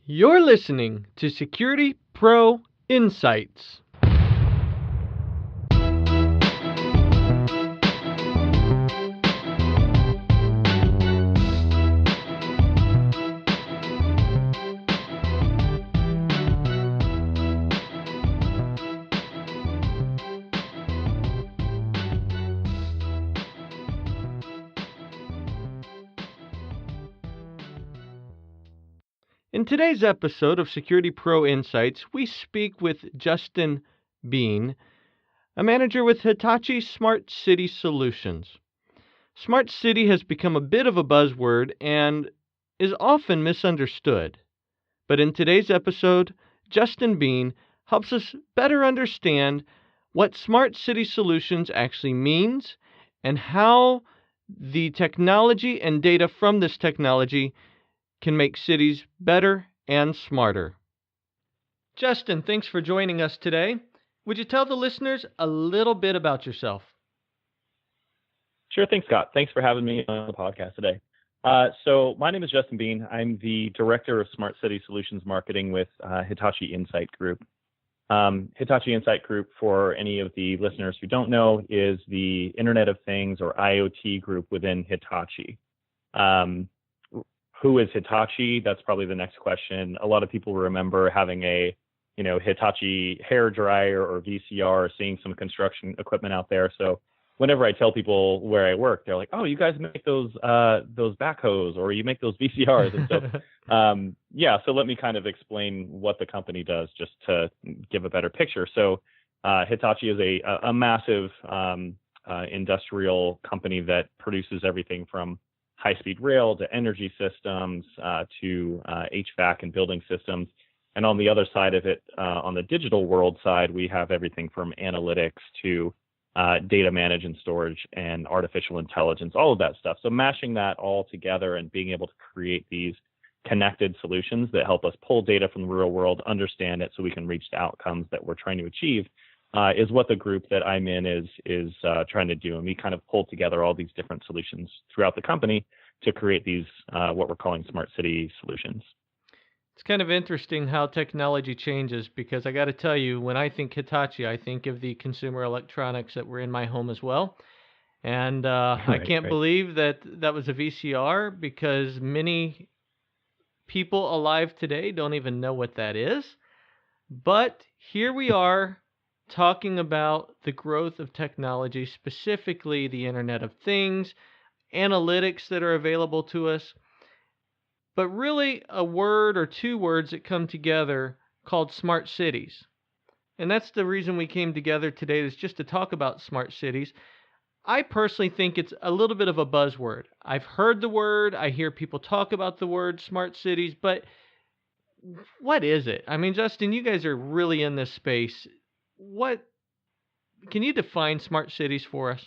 You're listening to Security Pro Insights. In today's episode of Security Pro Insights, we speak with Justin Bean, a manager with Hitachi Smart City Solutions. Smart City has become a bit of a buzzword and is often misunderstood. But in today's episode, Justin Bean helps us better understand what Smart City Solutions actually means and how the technology and data from this technology can make cities better and smarter. Justin, thanks for joining us today. Would you tell the listeners a little bit about yourself? Sure thing, Scott. Thanks for having me on the podcast today. So my name is Justin Bean. I'm the Director of Smart City Solutions Marketing with Hitachi Insight Group. Hitachi Insight Group, for any of the listeners who don't know, is the Internet of Things or IoT group within Hitachi. Who is Hitachi? That's probably the next question. A lot of people remember having a, Hitachi hair dryer or VCR, or seeing some construction equipment out there. So whenever I tell people where I work, they're like, "Oh, you guys make those backhoes, or you make those VCRs." And so, so let me kind of explain what the company does, just to give a better picture. So Hitachi is a massive industrial company that produces everything from high-speed rail to energy systems to HVAC and building systems. And on the other side of it, on the digital world side, we have everything from analytics to data management, storage, and artificial intelligence, all of that stuff. So mashing that all together and being able to create these connected solutions that help us pull data from the real world, understand it so we can reach the outcomes that we're trying to achieve, is what the group that I'm in is trying to do. And we kind of pull together all these different solutions throughout the company to create these, what we're calling smart city solutions. It's kind of interesting how technology changes, because I got to tell you, when I think Hitachi, I think of the consumer electronics that were in my home as well. And I can't believe that was a VCR, because many people alive today don't even know what that is. But here we are talking about the growth of technology, specifically the Internet of Things, analytics that are available to us, but really a word or two words that come together called smart cities. And that's the reason we came together today, is just to talk about smart cities. I personally think it's a little bit of a buzzword. I've heard the word, I hear people talk about the word smart cities, but what is it? I mean, Justin, you guys are really in this space. Can you define smart cities for us?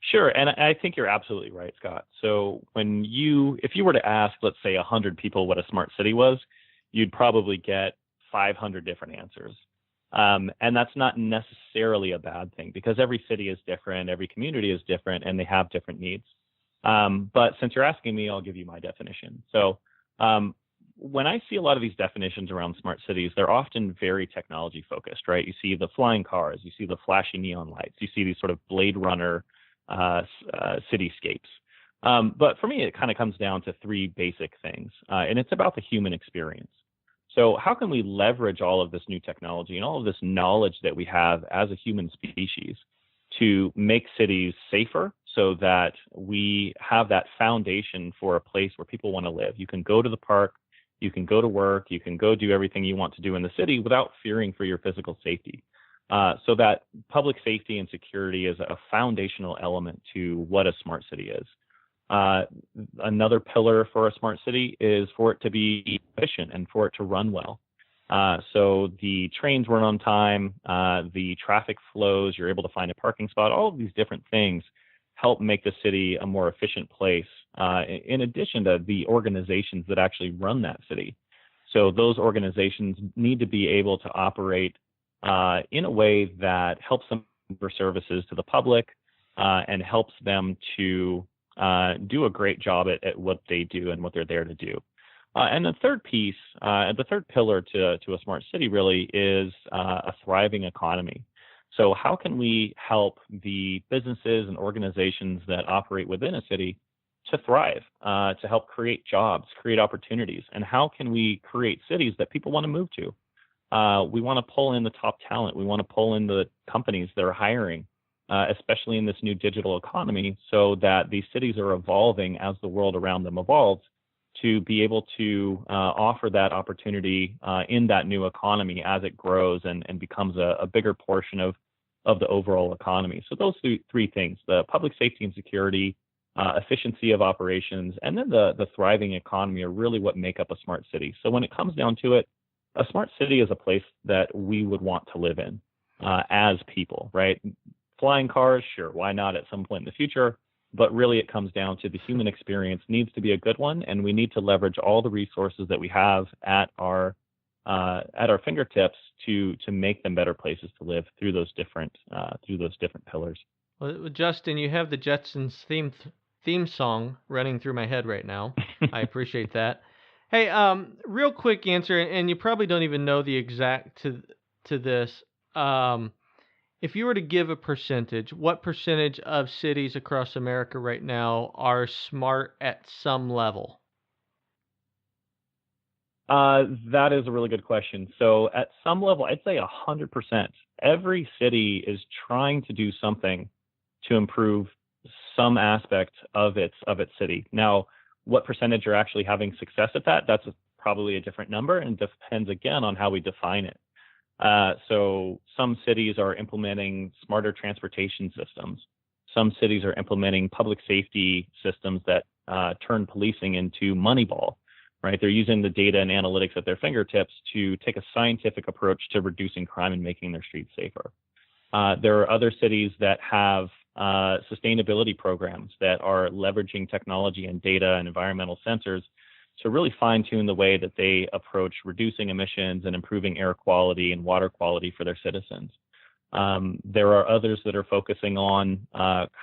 Sure, and I think you're absolutely right, Scott. So if you were to ask, let's say, 100 people what a smart city was, you'd probably get 500 different answers. And that's not necessarily a bad thing, because every city is different, every community is different, and they have different needs. But since you're asking me, I'll give you my definition. So when I see a lot of these definitions around smart cities, they're often very technology focused, right? You see the flying cars, you see the flashy neon lights, you see these sort of Blade Runner cityscapes. But for me, it kind of comes down to three basic things, and it's about the human experience. So how can we leverage all of this new technology and all of this knowledge that we have as a human species to make cities safer, so that we have that foundation for a place where people want to live? You can go to the park, you can go to work, you can go do everything you want to do in the city without fearing for your physical safety. So that public safety and security is a foundational element to what a smart city is. Another pillar for a smart city is for it to be efficient and for it to run well. So the trains run on time, the traffic flows, you're able to find a parking spot. All of these different things help make the city a more efficient place, in addition to the organizations that actually run that city. So those organizations need to be able to operate in a way that helps them deliver services to the public and helps them to do a great job at what they do and what they're there to do. And the third piece, the third pillar to a smart city really is a thriving economy. So how can we help the businesses and organizations that operate within a city to thrive, to help create jobs, create opportunities? And how can we create cities that people want to move to? We want to pull in the top talent. We want to pull in the companies that are hiring, especially in this new digital economy, so that these cities are evolving as the world around them evolves to be able to offer that opportunity in that new economy as it grows and becomes a bigger portion of the overall economy. So those three things, the public safety and security, efficiency of operations, and then the thriving economy are really what make up a smart city. So when it comes down to it, a smart city is a place that we would want to live in as people, right? Flying cars, sure, why not at some point in the future? But really it comes down to the human experience needs to be a good one, and we need to leverage all the resources that we have at our fingertips to make them better places to live through those different pillars. Well, Justin, you have the Jetsons theme song running through my head right now. I appreciate that. Hey, real quick answer, and you probably don't even know the exact to this. If you were to give a percentage, what percentage of cities across America right now are smart at some level? That is a really good question. So at some level, I'd say 100%. Every city is trying to do something to improve some aspect of its city. Now, what percentage are actually having success at that? That's probably a different number, and depends again on how we define it. So some cities are implementing smarter transportation systems. Some cities are implementing public safety systems that turn policing into Moneyball, right? They're using the data and analytics at their fingertips to take a scientific approach to reducing crime and making their streets safer. There are other cities that have sustainability programs that are leveraging technology and data and environmental sensors to really fine-tune the way that they approach reducing emissions and improving air quality and water quality for their citizens. There are others that are focusing on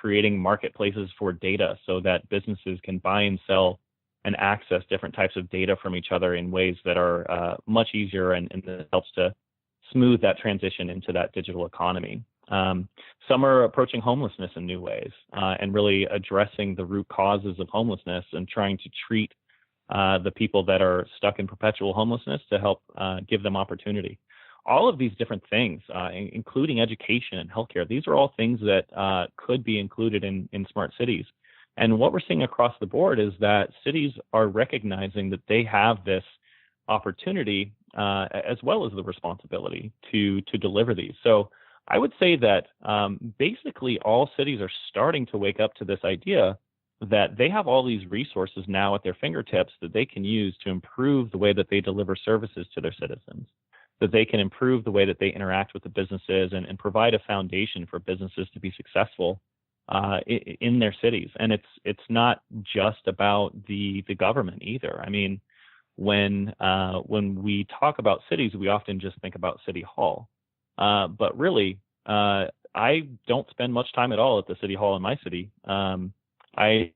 creating marketplaces for data so that businesses can buy and sell and access different types of data from each other in ways that are much easier and that helps to smooth that transition into that digital economy. Some are approaching homelessness in new ways and really addressing the root causes of homelessness and trying to treat the people that are stuck in perpetual homelessness to help give them opportunity. All of these different things, including education and healthcare, these are all things that could be included in smart cities. And what we're seeing across the board is that cities are recognizing that they have this opportunity as well as the responsibility to deliver these. So I would say that basically all cities are starting to wake up to this idea that they have all these resources now at their fingertips that they can use to improve the way that they deliver services to their citizens, that they can improve the way that they interact with the businesses and provide a foundation for businesses to be successful in their cities. And it's not just about the government either. I mean, when we talk about cities, we often just think about City Hall. But really, I don't spend much time at all at the City Hall in my city.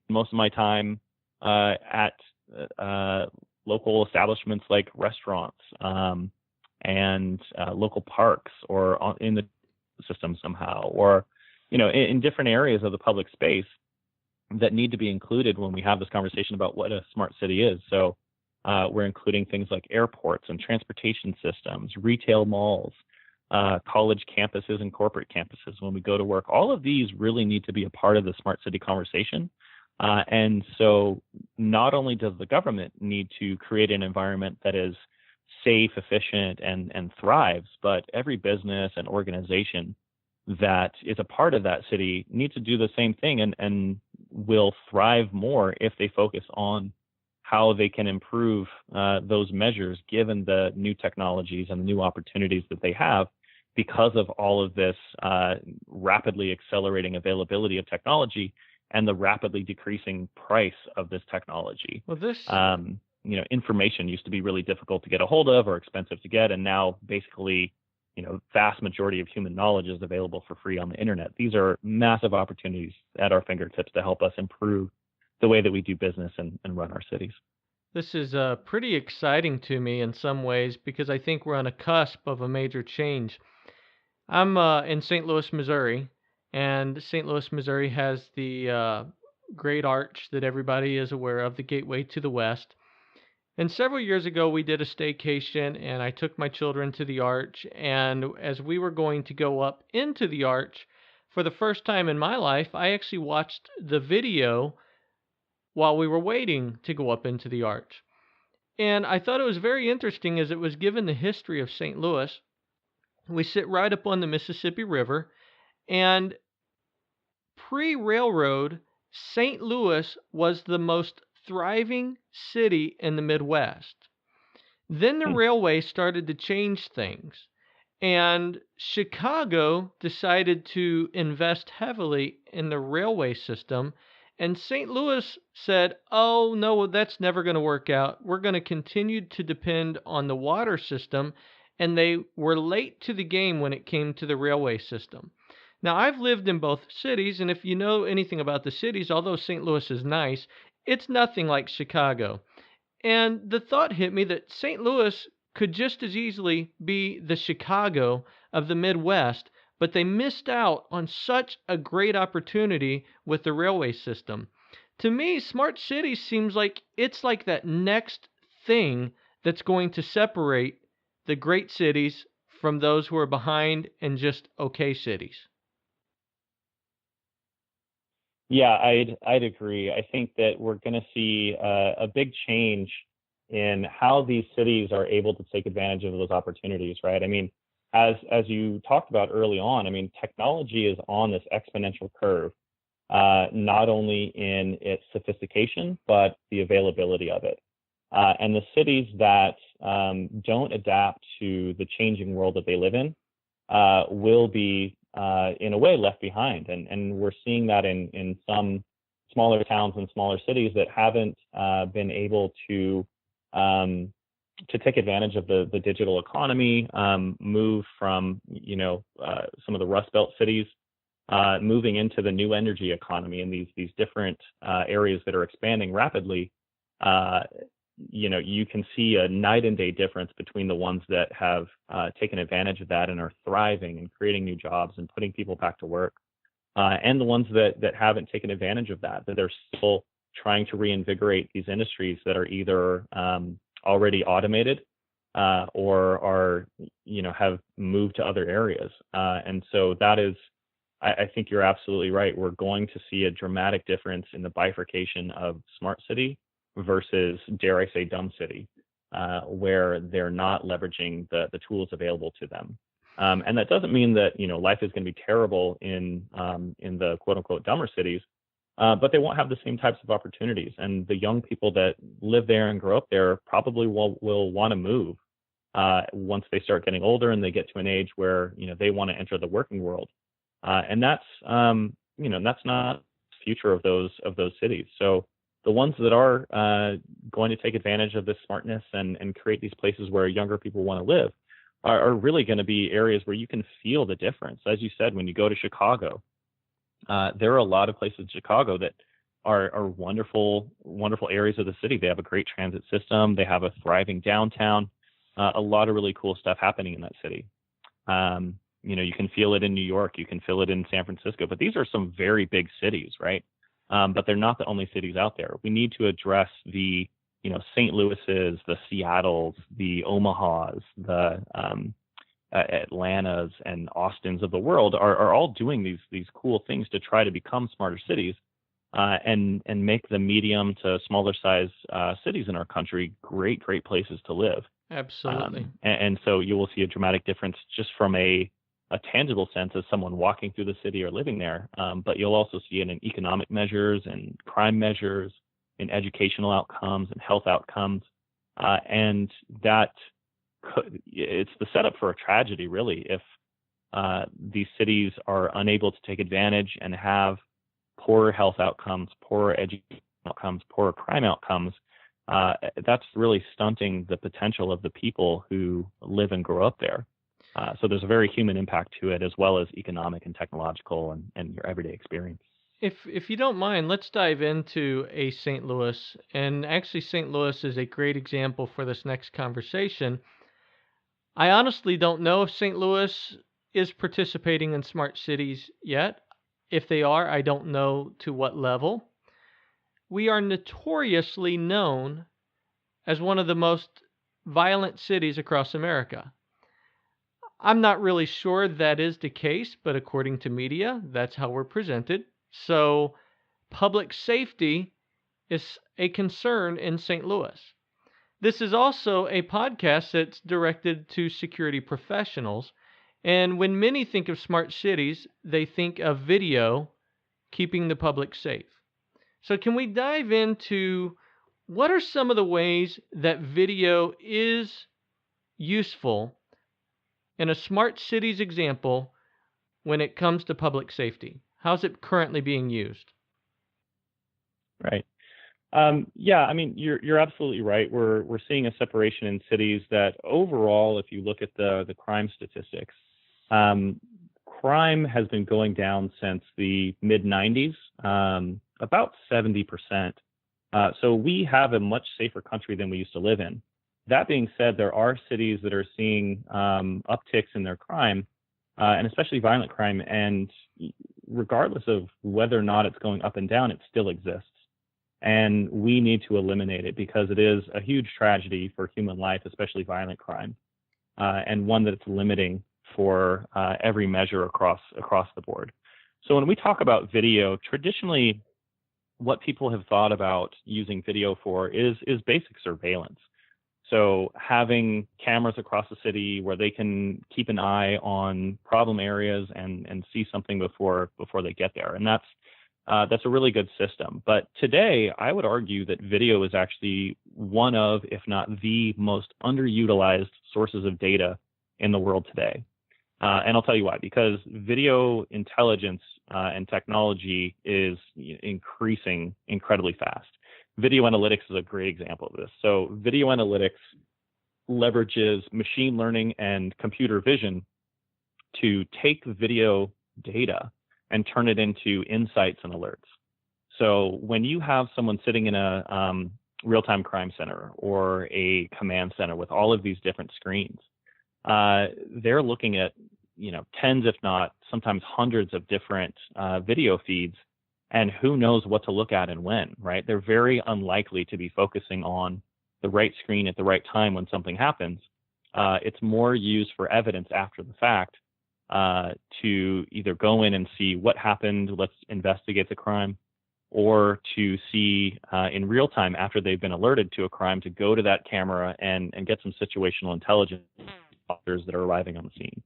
Most of my time at local establishments like restaurants and local parks or in the system somehow, or in different areas of the public space that need to be included when we have this conversation about what a smart city is. So we're including things like airports and transportation systems, retail malls, college campuses and corporate campuses when we go to work. All of these really need to be a part of the smart city conversation. And so not only does the government need to create an environment that is safe, efficient, and thrives, but every business and organization that is a part of that city needs to do the same thing and will thrive more if they focus on how they can improve those measures given the new technologies and the new opportunities that they have because of all of this rapidly accelerating availability of technology and the rapidly decreasing price of this technology. Well, information used to be really difficult to get a hold of or expensive to get, and now basically, vast majority of human knowledge is available for free on the internet. These are massive opportunities at our fingertips to help us improve the way that we do business and run our cities. This is pretty exciting to me in some ways because I think we're on a cusp of a major change. I'm in St. Louis, Missouri, and St. Louis, Missouri has the Great Arch that everybody is aware of, the gateway to the West. And several years ago, we did a staycation, and I took my children to the arch. And as we were going to go up into the arch, for the first time in my life, I actually watched the video while we were waiting to go up into the arch. And I thought it was very interesting as it was given the history of St. Louis. We sit right up on the Mississippi River, and pre railroad, St. Louis was the most thriving city in the Midwest. Then the Hmm. railway started to change things, and Chicago decided to invest heavily in the railway system. And St. Louis said, oh, no, that's never going to work out. We're going to continue to depend on the water system. And they were late to the game when it came to the railway system. Now, I've lived in both cities, and if you know anything about the cities, although St. Louis is nice, it's nothing like Chicago. And the thought hit me that St. Louis could just as easily be the Chicago of the Midwest, but they missed out on such a great opportunity with the railway system. To me, smart cities seems like it's like that next thing that's going to separate the great cities from those who are behind and just okay cities. Yeah, I'd agree. I think that we're going to see a big change in how these cities are able to take advantage of those opportunities, right? I mean, as you talked about early on, I mean, technology is on this exponential curve, not only in its sophistication but the availability of it. And the cities that don't adapt to the changing world that they live in will be, in a way, left behind. And we're seeing that in some smaller towns and smaller cities that haven't been able to take advantage of the digital economy, move from some of the Rust Belt cities, moving into the new energy economy and these different areas that are expanding rapidly. Uh, you can see a night and day difference between the ones that have taken advantage of that and are thriving and creating new jobs and putting people back to work, and the ones that haven't taken advantage of that are still trying to reinvigorate these industries that are either already automated or are, have moved to other areas. And so that is, I think you're absolutely right. We're going to see a dramatic difference in the bifurcation of smart city versus, dare I say, dumb city, where they're not leveraging the tools available to them. And that doesn't mean that life is going to be terrible in the quote unquote dumber cities, but they won't have the same types of opportunities. And the young people that live there and grow up there probably will want to move once they start getting older and they get to an age where they want to enter the working world. And that's that's not the future of those cities. So the ones that are going to take advantage of this smartness and create these places where younger people want to live are really going to be areas where you can feel the difference. As you said, when you go to Chicago, there are a lot of places in Chicago that are wonderful, wonderful areas of the city. They have a great transit system. They have a thriving downtown. A lot of really cool stuff happening in that city. You can feel it in New York. You can feel it in San Francisco. But these are some very big cities, right? But they're not the only cities out there. We need to address the, St. Louis's, the Seattle's, the Omahas, the Atlantas and Austins of the world are all doing these cool things to try to become smarter cities, and make the medium to smaller size cities in our country great places to live. Absolutely. And so you will see a dramatic difference just from a tangible sense as someone walking through the city or living there. But you'll also see it in economic measures and crime measures, in educational outcomes and health outcomes. And that it's the setup for a tragedy, really, if these cities are unable to take advantage and have poorer health outcomes, poorer education outcomes, poorer crime outcomes. That's really stunting the potential of the people who live and grow up there. So there's a very human impact to it, as well as economic and technological and your everyday experience. If you don't mind, let's dive into a St. Louis. And actually, St. Louis is a great example for this next conversation. I honestly don't know if St. Louis is participating in smart cities yet. If they are, I don't know to what level. We are notoriously known as one of the most violent cities across America. I'm not really sure that is the case, but according to media, that's how we're presented. So, public safety is a concern in St. Louis. This is also a podcast that's directed to security professionals. And when many think of smart cities, they think of video keeping the public safe. So, can we dive into what are some of the ways that video is useful in a smart cities example when it comes to public safety? How's it currently being used? Right. Yeah, I mean, you're absolutely right. We're seeing a separation in cities that overall, if you look at the crime statistics, crime has been going down since the mid 90s, about 70%. So we have a much safer country than we used to live in. That being said, there are cities that are seeing upticks in their crime, and especially violent crime. And regardless of whether or not it's going up and down, it still exists. And we need to eliminate it because it is a huge tragedy for human life, especially violent crime, and one that's limiting for every measure across the board. So when we talk about video, traditionally, what people have thought about using video for is basic surveillance. So having cameras across the city where they can keep an eye on problem areas and see something before they get there, and that's a really good system. But today, I would argue that video is actually one of, if not the most underutilized sources of data in the world today. And I'll tell you why, because video intelligence and technology is increasing incredibly fast. Video analytics is a great example of this. So video analytics leverages machine learning and computer vision to take video data and turn it into insights and alerts. So when you have someone sitting in a real-time crime center or a command center with all of these different screens, they're looking at tens, if not sometimes hundreds of different video feeds, and who knows what to look at and when, right? They're very unlikely to be focusing on the right screen at the right time when something happens. It's more used for evidence after the fact, to either go in and see what happened, let's investigate the crime, or to see in real time after they've been alerted to a crime, to go to that camera and get some situational intelligence officers that are arriving on the scene.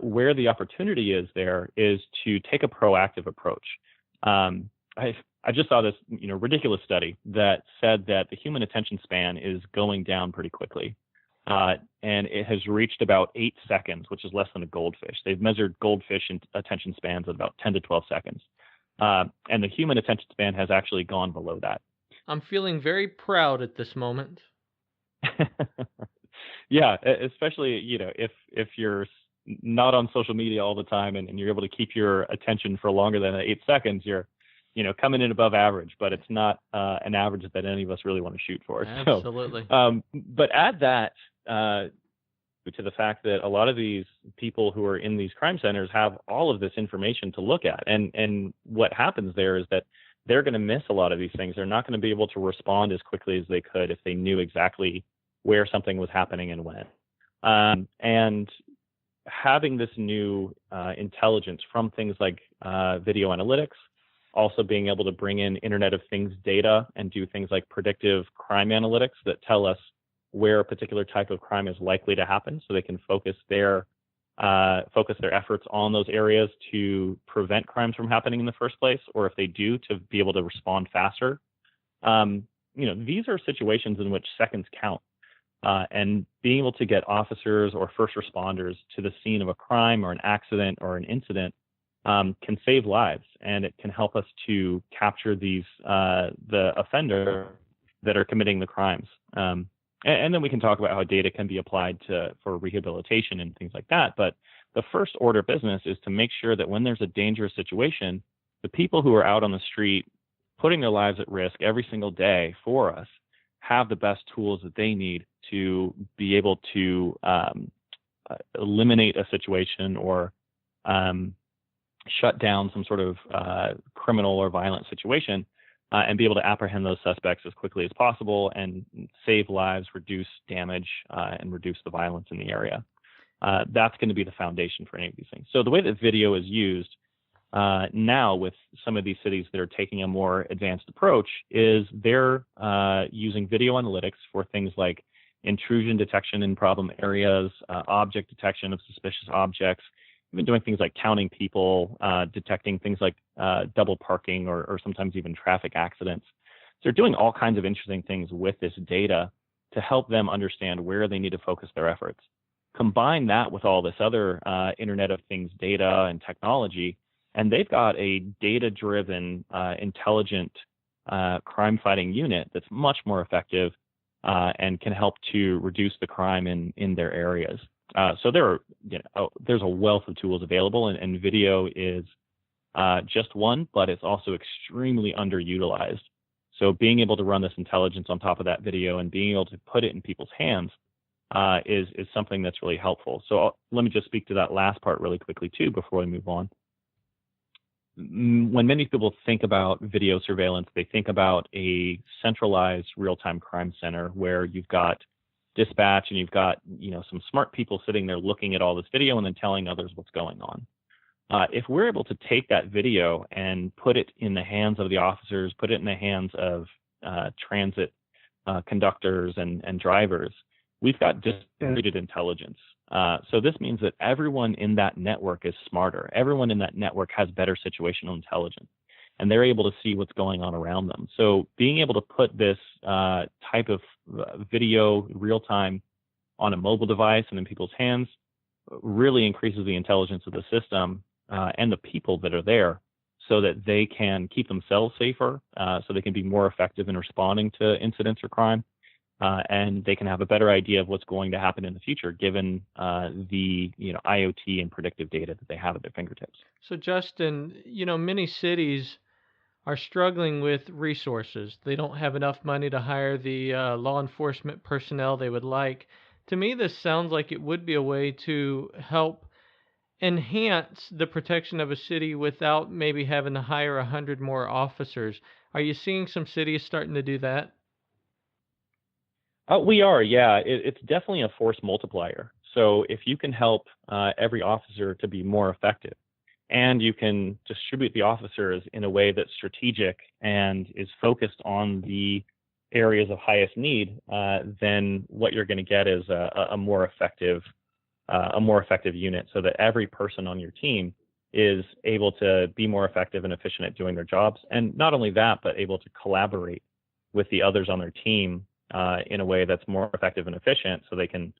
Where the opportunity is there is to take a proactive approach. I just saw this ridiculous study that said that the human attention span is going down pretty quickly. And it has reached about 8 seconds, which is less than a goldfish. They've measured goldfish attention spans at about 10 to 12 seconds. And the human attention span has actually gone below that. I'm feeling very proud at this moment. Yeah, especially, if you're not on social media all the time and you're able to keep your attention for longer than 8 seconds, you're coming in above average, but it's not an average that any of us really want to shoot for. Absolutely. So, but add that to the fact that a lot of these people who are in these crime centers have all of this information to look at. And what happens there is that they're going to miss a lot of these things. They're not going to be able to respond as quickly as they could if they knew exactly where something was happening and when. And having this new intelligence from things like video analytics, also being able to bring in Internet of Things data and do things like predictive crime analytics that tell us where a particular type of crime is likely to happen, so they can focus their efforts on those areas to prevent crimes from happening in the first place, or if they do, to be able to respond faster. These are situations in which seconds count, and being able to get officers or first responders to the scene of a crime or an accident or an incident can save lives, and it can help us to capture the offender that are committing the crimes. And then we can talk about how data can be applied for rehabilitation and things like that. But the first order of business is to make sure that when there's a dangerous situation, The people who are out on the street putting their lives at risk every single day for us have the best tools that they need to be able to eliminate a situation or shut down some sort of criminal or violent situation and be able to apprehend those suspects as quickly as possible and save lives, reduce damage, and reduce the violence in the area. That's going to be the foundation for any of these things. So the way that video is used now with some of these cities that are taking a more advanced approach is they're using video analytics for things like intrusion detection in problem areas, object detection of suspicious objects, even doing things like counting people, detecting things like double parking or sometimes even traffic accidents. So they're doing all kinds of interesting things with this data to help them understand where they need to focus their efforts. Combine that with all this other Internet of Things data and technology, and they've got a data-driven, intelligent crime-fighting unit that's much more effective and can help to reduce the crime in their areas. So there's a wealth of tools available, and video is just one, but it's also extremely underutilized. So being able to run this intelligence on top of that video and being able to put it in people's hands is something that's really helpful. So let me just speak to that last part really quickly too before we move on. When many people think about video surveillance, they think about a centralized real-time crime center where you've got dispatch and you've got some smart people sitting there looking at all this video and then telling others what's going on. If we're able to take that video and put it in the hands of the officers, put it in the hands of transit conductors and drivers, we've got distributed intelligence. So this means that everyone in that network is smarter. Everyone in that network has better situational intelligence, and they're able to see what's going on around them. So being able to put this type of video real time on a mobile device and in people's hands really increases the intelligence of the system and the people that are there so that they can keep themselves safer, so they can be more effective in responding to incidents or crime. And they can have a better idea of what's going to happen in the future, given the IoT and predictive data that they have at their fingertips. So, Justin, many cities are struggling with resources. They don't have enough money to hire the law enforcement personnel they would like. To me, this sounds like it would be a way to help enhance the protection of a city without maybe having to hire 100 more officers. Are you seeing some cities starting to do that? We are, yeah. It's definitely a force multiplier. So if you can help every officer to be more effective, and you can distribute the officers in a way that's strategic and is focused on the areas of highest need, then what you're going to get is a more effective unit, so that every person on your team is able to be more effective and efficient at doing their jobs, and not only that, but able to collaborate with the others on their team in a way that's more effective and efficient, so they can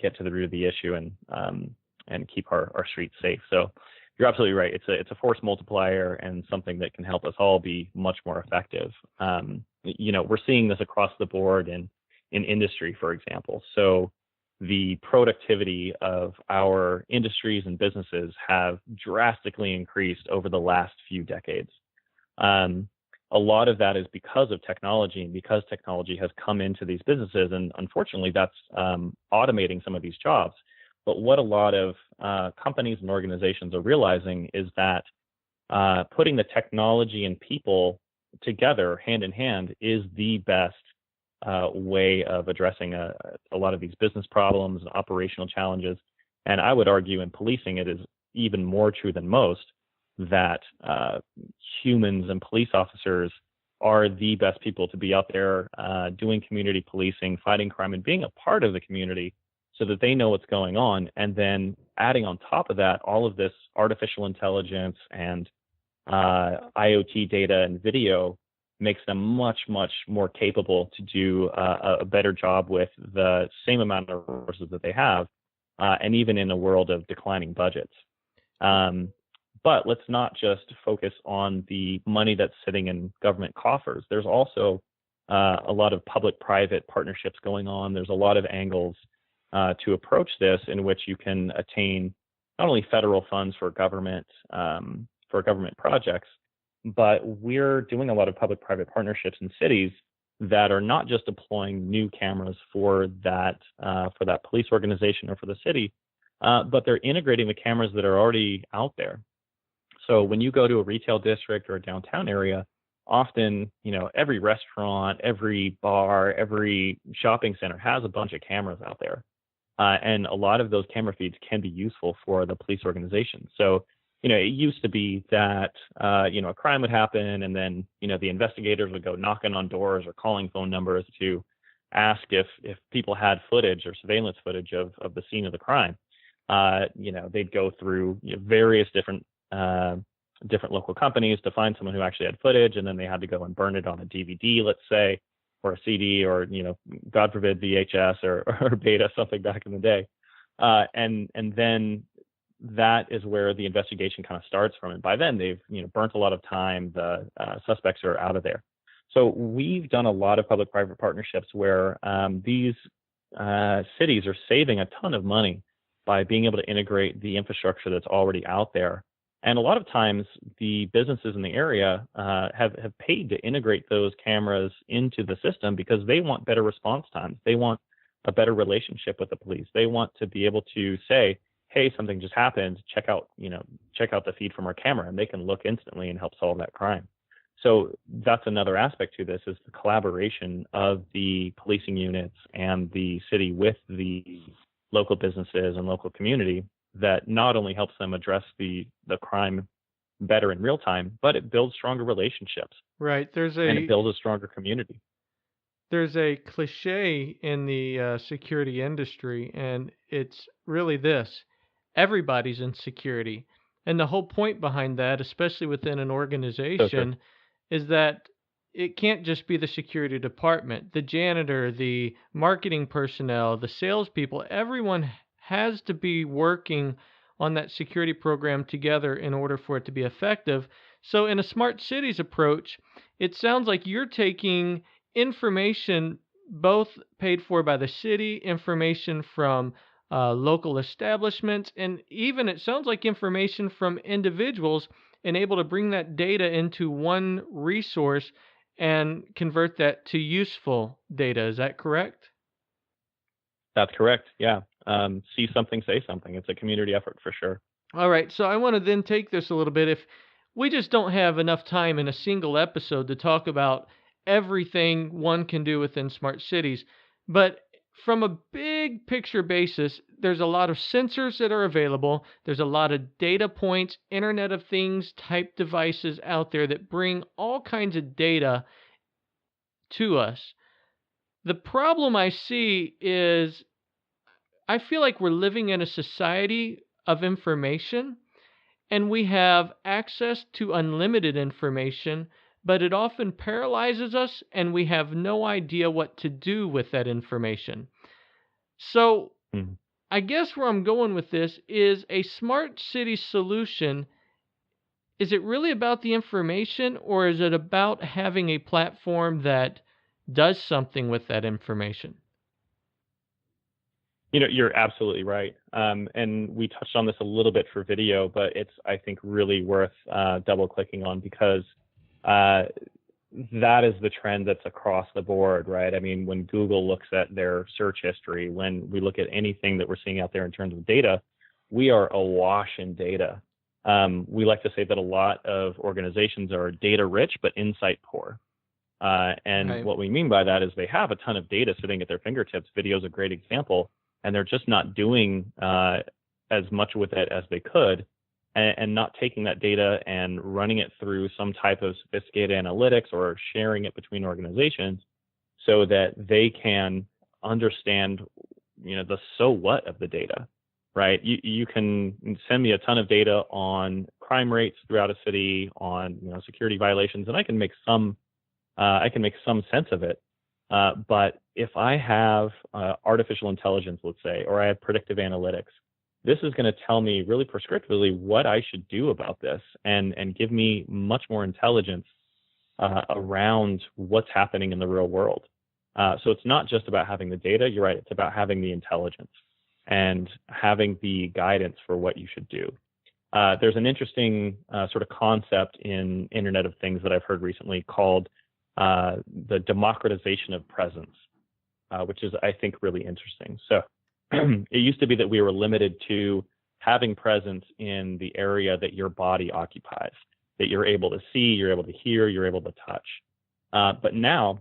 get to the root of the issue and keep our streets safe. So you're absolutely right. It's a force multiplier and something that can help us all be much more effective. We're seeing this across the board in industry, for example. So the productivity of our industries and businesses have drastically increased over the last few decades. A lot of that is because of technology and because technology has come into these businesses, and unfortunately that's automating some of these jobs. But what a lot of companies and organizations are realizing is that putting the technology and people together hand in hand is the best way of addressing a lot of these business problems and operational challenges. And I would argue in policing it is even more true than most that humans and police officers are the best people to be out there doing community policing, fighting crime, and being a part of the community so that they know what's going on. And then adding on top of that, all of this artificial intelligence and IoT data and video makes them much, much more capable to do a better job with the same amount of resources that they have, and even in a world of declining budgets. But let's not just focus on the money that's sitting in government coffers. There's also a lot of public-private partnerships going on. There's a lot of angles to approach this in which you can attain not only federal funds for government for government projects, but we're doing a lot of public-private partnerships in cities that are not just deploying new cameras for that police organization or for the city, but they're integrating the cameras that are already out there. So when you go to a retail district or a downtown area, often, every restaurant, every bar, every shopping center has a bunch of cameras out there. And a lot of those camera feeds can be useful for the police organization. So, it used to be that, a crime would happen and then, the investigators would go knocking on doors or calling phone numbers to ask if people had footage or surveillance footage of the scene of the crime. They'd go through various different local companies to find someone who actually had footage, and then they had to go and burn it on a DVD, let's say, or a CD, or God forbid VHS or beta, something back in the day, and then that is where the investigation kind of starts from. And by then they've burnt a lot of time. The suspects are out of there. So we've done a lot of public-private partnerships where these cities are saving a ton of money by being able to integrate the infrastructure that's already out there. And a lot of times the businesses in the area have paid to integrate those cameras into the system because they want better response times. They want a better relationship with the police. They want to be able to say, hey, something just happened, check out the feed from our camera, and they can look instantly and help solve that crime. So that's another aspect to this, is the collaboration of the policing units and the city with the local businesses and local community that not only helps them address the crime better in real time, but it builds stronger relationships. Right. And it builds a stronger community. There's a cliche in the security industry, and it's really this: everybody's in security. And the whole point behind that, especially within an organization, is that it can't just be the security department, the janitor, the marketing personnel, the salespeople. Everyone has to be working on that security program together in order for it to be effective. So in a smart cities approach, it sounds like you're taking information both paid for by the city, information from local establishments, and even it sounds like information from individuals, and able to bring that data into one resource and convert that to useful data. Is that correct? That's correct. Yeah. See something, say something. It's a community effort for sure. All right. So I want to then take this a little bit. If we just don't have enough time in a single episode to talk about everything one can do within smart cities, but from a big picture basis, there's a lot of sensors that are available. There's a lot of data points, Internet of Things type devices out there that bring all kinds of data to us. The problem I see is I feel like we're living in a society of information, and we have access to unlimited information, but it often paralyzes us and we have no idea what to do with that information. So I guess where I'm going with this is a smart city solution. Is it really about the information, or is it about having a platform that does something with that information? You're absolutely right. And we touched on this a little bit for video, but it's, I think, really worth double clicking on, because that is the trend that's across the board, right? I mean, when Google looks at their search history, when we look at anything that we're seeing out there in terms of data, we are awash in data. We like to say that a lot of organizations are data rich, but insight poor. And Right. What we mean by that is they have a ton of data sitting at their fingertips. Video is a great example, and they're just not doing as much with it as they could, and not taking that data and running it through some type of sophisticated analytics or sharing it between organizations so that they can understand, the so what of the data, right? You can send me a ton of data on crime rates throughout a city, on security violations, and I can make some sense of it. But if I have artificial intelligence, let's say, or I have predictive analytics, this is going to tell me really prescriptively what I should do about this, and give me much more intelligence around what's happening in the real world. So it's not just about having the data. You're right. It's about having the intelligence and having the guidance for what you should do. There's an interesting sort of concept in Internet of Things that I've heard recently called the democratization of presence, which is, I think, really interesting. So it used to be that we were limited to having presence in the area that your body occupies, that you're able to see, you're able to hear, you're able to touch. But now,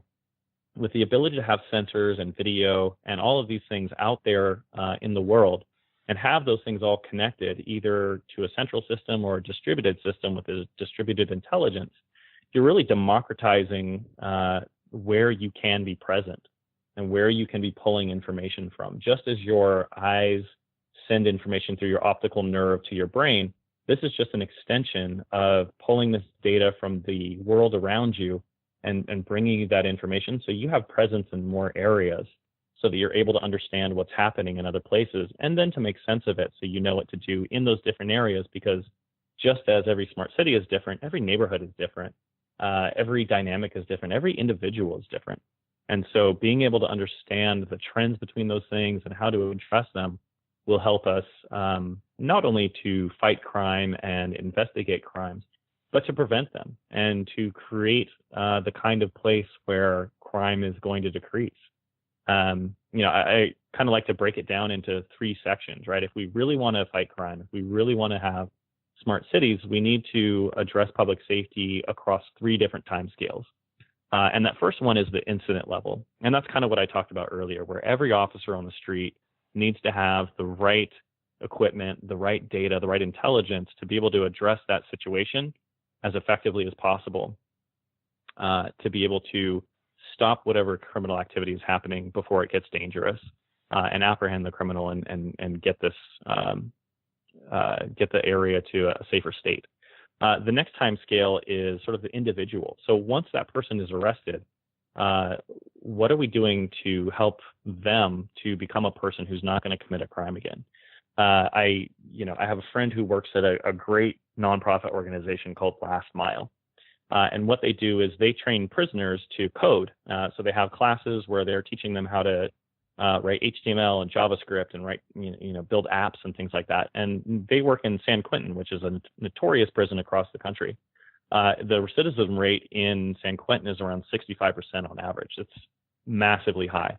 with the ability to have sensors and video and all of these things out there in the world, and have those things all connected either to a central system or a distributed system with a distributed intelligence, you're really democratizing where you can be present and where you can be pulling information from. Just as your eyes send information through your optical nerve to your brain, this is just an extension of pulling this data from the world around you and bringing you that information so you have presence in more areas, so that you're able to understand what's happening in other places and then to make sense of it so you know what to do in those different areas. Because just as every smart city is different, every neighborhood is different, every dynamic is different, every individual is different. And so being able to understand the trends between those things and how to address them will help us not only to fight crime and investigate crimes, but to prevent them and to create the kind of place where crime is going to decrease. I kind of like to break it down into 3 sections, right? If we really want to fight crime, if we really want to have smart cities, we need to address public safety across 3 different timescales. And that first one is the incident level. And that's kind of what I talked about earlier, where every officer on the street needs to have the right equipment, the right data, the right intelligence to be able to address that situation as effectively as possible, to be able to stop whatever criminal activity is happening before it gets dangerous, and apprehend the criminal and get this get the area to a safer state. The next time scale is sort of the individual. So once that person is arrested, what are we doing to help them to become a person who's not going to commit a crime again? I have a friend who works at a great nonprofit organization called Last Mile. And what they do is they train prisoners to code. So they have classes where they're teaching them how to write HTML and JavaScript and write, build apps and things like that. And they work in San Quentin, which is a notorious prison across the country. The recidivism rate in San Quentin is around 65% on average. It's massively high.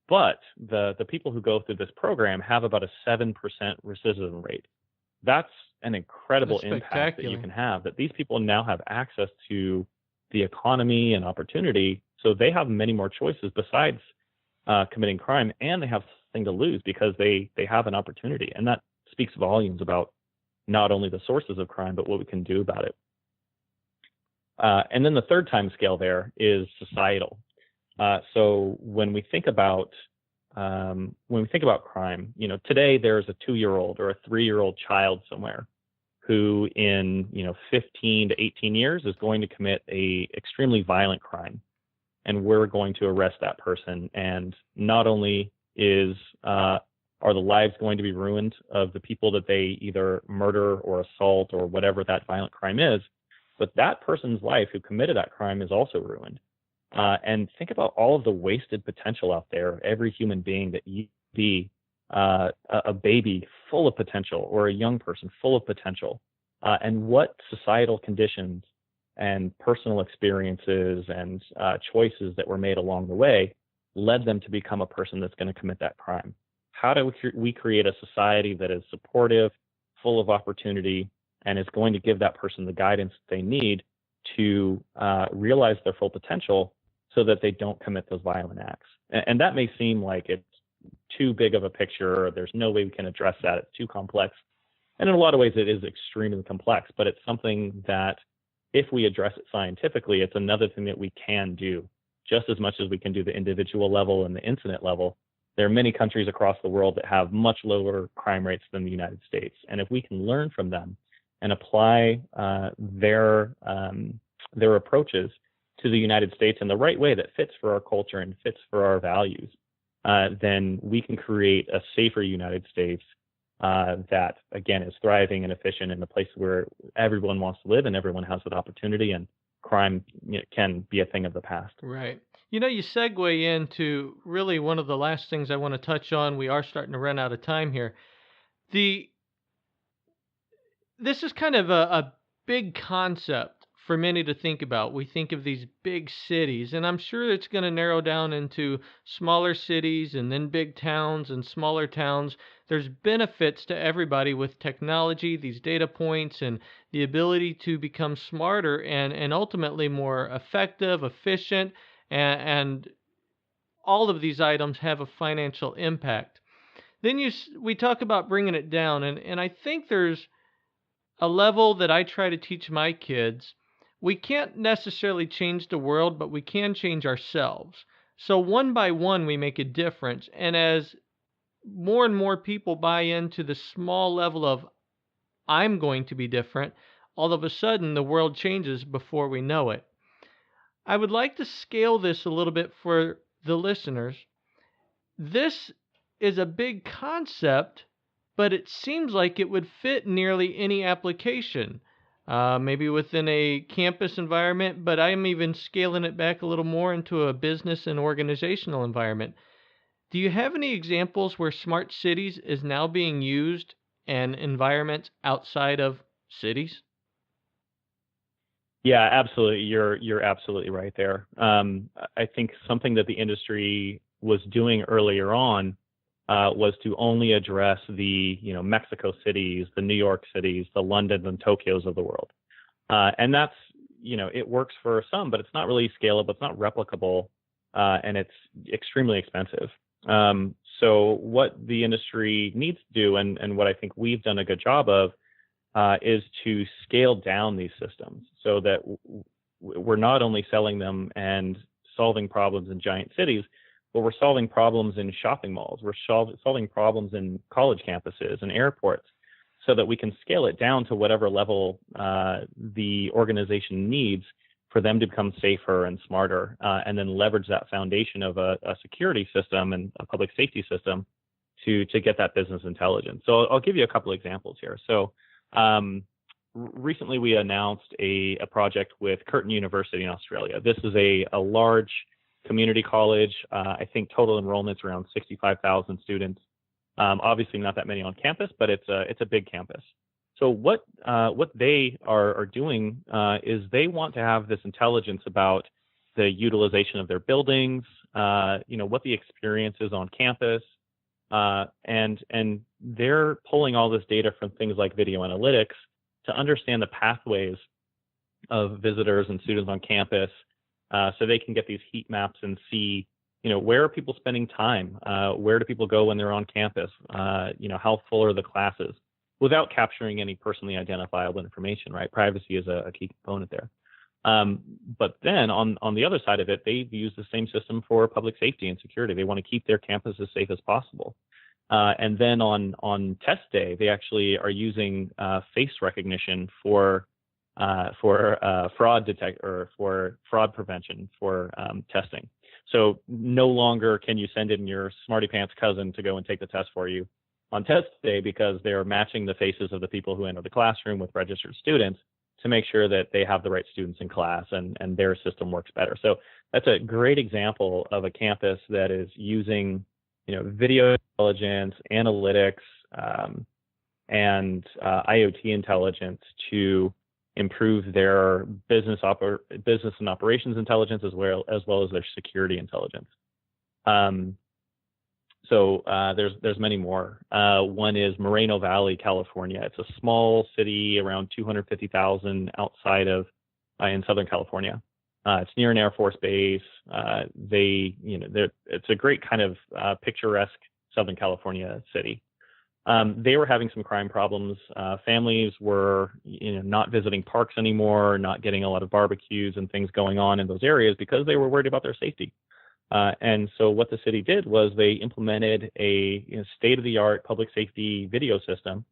But the people who go through this program have about a 7% recidivism rate. That's an incredible impact that you can have, that these people now have access to the economy and opportunity. So they have many more choices besides committing crime, and they have something to lose because they have an opportunity. And that speaks volumes about not only the sources of crime, but what we can do about it. And then the third time scale there is societal. So when we think about crime, today there's a 2-year-old or a 3-year-old child somewhere who in 15 to 18 years is going to commit a extremely violent crime, and we're going to arrest that person. And not only are the lives going to be ruined of the people that they either murder or assault or whatever that violent crime is, but that person's life who committed that crime is also ruined. And think about all of the wasted potential out there. Every human being that you be a baby full of potential or a young person full of potential, and what societal conditions and personal experiences and choices that were made along the way led them to become a person that's going to commit that crime. How do we create a society that is supportive, full of opportunity, and is going to give that person the guidance they need to realize their full potential so that they don't commit those violent acts? And that may seem like it's too big of a picture, or there's no way we can address that, it's too complex. And in a lot of ways, it is extremely complex, but it's something that if we address it scientifically, it's another thing that we can do just as much as we can do the individual level and the incident level. There are many countries across the world that have much lower crime rates than the United States. And if we can learn from them and apply their approaches to the United States in the right way that fits for our culture and fits for our values, then we can create a safer United States that, again, is thriving and efficient in a place where everyone wants to live and everyone has that opportunity, and crime can be a thing of the past. Right. You segue into really one of the last things I want to touch on. We are starting to run out of time here. this is kind of a big concept for many to think about. We think of these big cities, and I'm sure it's going to narrow down into smaller cities and then big towns and smaller towns. There's benefits to everybody with technology, these data points, and the ability to become smarter and ultimately more effective, efficient, and all of these items have a financial impact. Then we talk about bringing it down, and I think there's a level that I try to teach my kids. We can't necessarily change the world, but we can change ourselves. So one by one, we make a difference. And as more and more people buy into the small level of I'm going to be different, all of a sudden the world changes before we know it. I would like to scale this a little bit for the listeners. This is a big concept, but it seems like it would fit nearly any application, maybe within a campus environment, but I'm even scaling it back a little more into a business and organizational environment. Do you have any examples where smart cities is now being used in environments outside of cities? Yeah, absolutely. You're absolutely right there. I think something that the industry was doing earlier on was to only address the Mexico cities, the New York cities, the London and Tokyos of the world, and that's it works for some, but it's not really scalable. It's not replicable, and it's extremely expensive. So what the industry needs to do, and what I think we've done a good job of, is to scale down these systems so that we're not only selling them and solving problems in giant cities, but we're solving problems in shopping malls. We're solving problems in college campuses and airports so that we can scale it down to whatever level the organization needs for them to become safer and smarter, and then leverage that foundation of a security system and a public safety system to get that business intelligence. So I'll give you a couple examples here. So recently we announced a project with Curtin University in Australia. This is a large community college. I think total enrollment's around 65,000 students. Obviously not that many on campus, but it's a big campus. So what they are doing is they want to have this intelligence about the utilization of their buildings, what the experience is on campus, and they're pulling all this data from things like video analytics to understand the pathways of visitors and students on campus, so they can get these heat maps and see, where are people spending time? Where do people go when they're on campus? How full are the classes? Without capturing any personally identifiable information, right? Privacy is a key component there. But then on the other side of it, they've used the same system for public safety and security. They want to keep their campus as safe as possible. And then on test day, they actually are using face recognition for fraud detect or for fraud prevention for testing. So no longer can you send in your smarty pants cousin to go and take the test for you on test day, because they're matching the faces of the people who enter the classroom with registered students to make sure that they have the right students in class and their system works better. So that's a great example of a campus that is using, video intelligence, analytics, and IoT intelligence to improve their business and operations intelligence as well as their security intelligence. So there's many more. One is Moreno Valley, California. It's a small city around 250,000 outside of in Southern California. It's near an Air Force base. It's a great kind of picturesque Southern California city. They were having some crime problems. Families were, not visiting parks anymore, not getting a lot of barbecues and things going on in those areas because they were worried about their safety. And so what the city did was they implemented a state-of-the-art public safety video system,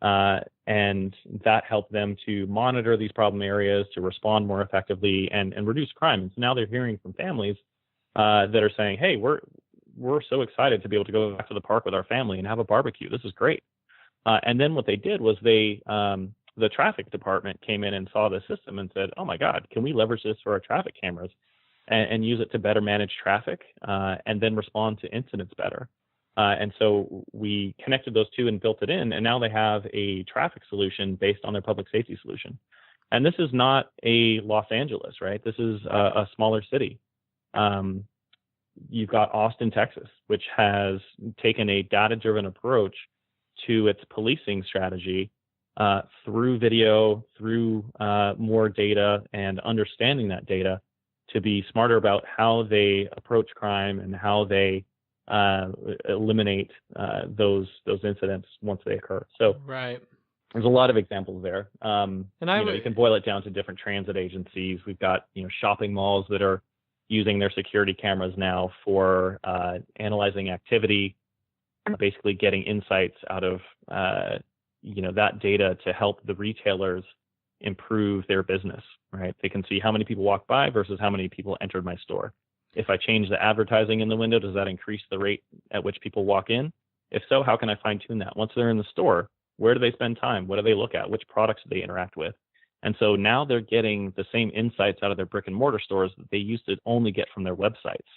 and that helped them to monitor these problem areas, to respond more effectively, and reduce crime. And so now they're hearing from families that are saying, "Hey, we're so excited to be able to go back to the park with our family and have a barbecue. This is great." And then what they did was the traffic department came in and saw the system and said, "Oh my God, can we leverage this for our traffic cameras and use it to better manage traffic and then respond to incidents better?" And so we connected those two and built it in, and now they have a traffic solution based on their public safety solution. And this is not a Los Angeles, right? This is a smaller city. You've got Austin, Texas, which has taken a data-driven approach to its policing strategy through video, through more data, and understanding that data to be smarter about how they approach crime and how they eliminate those incidents once they occur. So right. There's a lot of examples there. And you can boil it down to different transit agencies. We've got shopping malls that are using their security cameras now for analyzing activity, basically getting insights out of that data to help the retailers improve their business. Right? They can see how many people walk by versus how many people entered my store. If I change the advertising in the window, does that increase the rate at which people walk in? If so, how can I fine tune that? Once they're in the store, where do they spend time? What do they look at? Which products do they interact with? And so now they're getting the same insights out of their brick and mortar stores that they used to only get from their websites.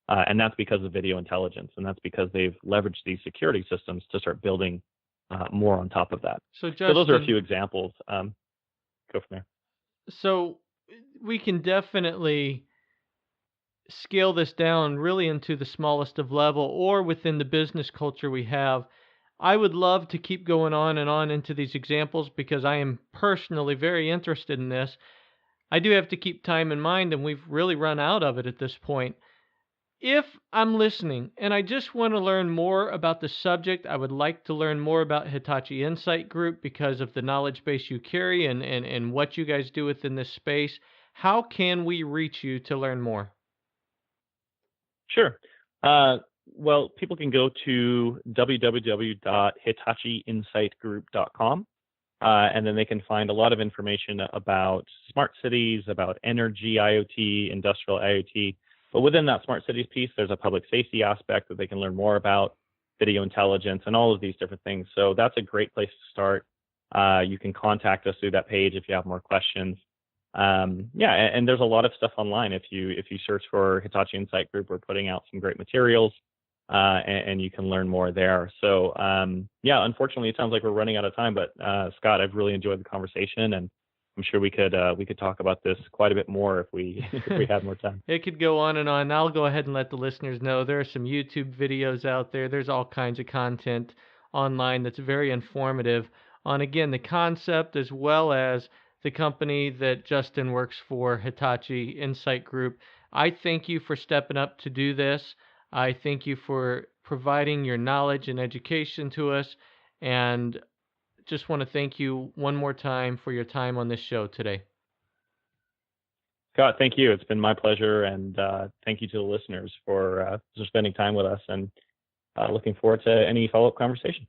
And that's because of video intelligence. And that's because they've leveraged these security systems to start building more on top of that. So, Justin, those are a few examples. Go from there. So we can definitely scale this down really into the smallest of level or within the business culture we have. I would love to keep going on and on into these examples because I am personally very interested in this. I do have to keep time in mind, and we've really run out of it at this point. If I'm listening and I just want to learn more about the subject, I would like to learn more about Hitachi Insight Group because of the knowledge base you carry and what you guys do within this space. How can we reach you to learn more? Sure. Well, people can go to www.hitachiinsightgroup.com, and then they can find a lot of information about smart cities, about energy IoT, industrial IoT. But within that smart cities piece, there's a public safety aspect that they can learn more about, video intelligence, and all of these different things. So that's a great place to start. You can contact us through that page if you have more questions. And there's a lot of stuff online. If you search for Hitachi Insight Group, we're putting out some great materials, and you can learn more there. So unfortunately, it sounds like we're running out of time. But Scott, I've really enjoyed the conversation, and I'm sure we could talk about this quite a bit more if we had more time. It could go on and on. I'll go ahead and let the listeners know there are some YouTube videos out there. There's all kinds of content online that's very informative on, again, the concept as well as the company that Justin works for, Hitachi Insight Group. I thank you for stepping up to do this. I thank you for providing your knowledge and education to us, and just want to thank you one more time for your time on this show today. Scott, thank you. It's been my pleasure, and thank you to the listeners for spending time with us, and looking forward to any follow-up conversations.